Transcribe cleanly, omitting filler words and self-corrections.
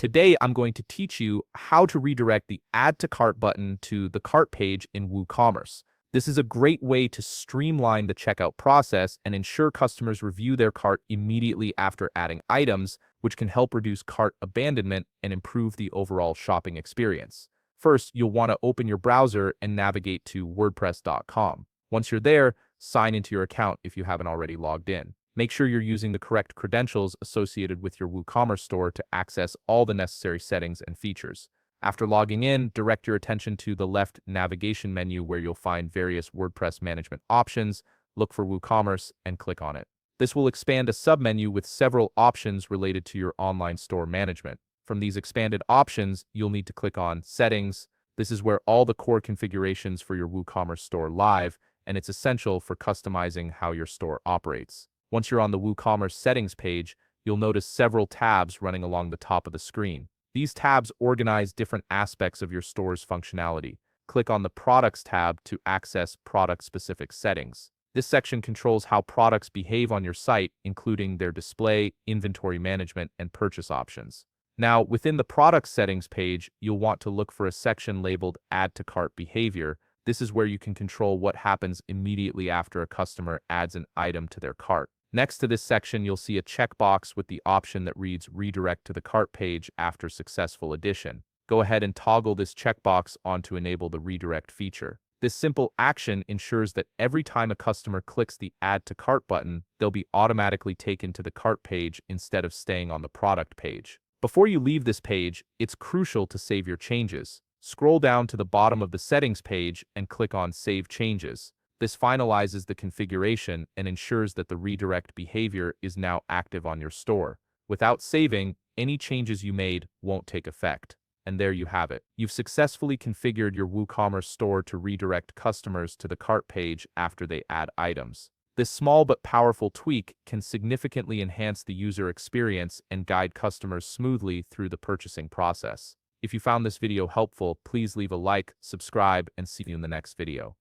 Today, I'm going to teach you how to redirect the Add to Cart button to the cart page in WooCommerce. This is a great way to streamline the checkout process and ensure customers review their cart immediately after adding items, which can help reduce cart abandonment and improve the overall shopping experience. First, you'll want to open your browser and navigate to WordPress.com. Once you're there, sign into your account if you haven't already logged in. Make sure you're using the correct credentials associated with your WooCommerce store to access all the necessary settings and features. After logging in, direct your attention to the left navigation menu where you'll find various WordPress management options. Look for WooCommerce and click on it. This will expand a submenu with several options related to your online store management. From these expanded options, you'll need to click on Settings. This is where all the core configurations for your WooCommerce store live, and it's essential for customizing how your store operates. Once you're on the WooCommerce settings page, you'll notice several tabs running along the top of the screen. These tabs organize different aspects of your store's functionality. Click on the Products tab to access product-specific settings. This section controls how products behave on your site, including their display, inventory management, and purchase options. Now, within the Product Settings page, you'll want to look for a section labeled Add to Cart Behavior. This is where you can control what happens immediately after a customer adds an item to their cart. Next to this section, you'll see a checkbox with the option that reads Redirect to the cart page after successful addition. Go ahead and toggle this checkbox on to enable the redirect feature. This simple action ensures that every time a customer clicks the Add to Cart button, they'll be automatically taken to the cart page instead of staying on the product page. Before you leave this page, it's crucial to save your changes. Scroll down to the bottom of the settings page and click on Save Changes. This finalizes the configuration and ensures that the redirect behavior is now active on your store. Without saving, any changes you made won't take effect. And there you have it. You've successfully configured your WooCommerce store to redirect customers to the cart page after they add items. This small but powerful tweak can significantly enhance the user experience and guide customers smoothly through the purchasing process. If you found this video helpful, please leave a like, subscribe, and see you in the next video.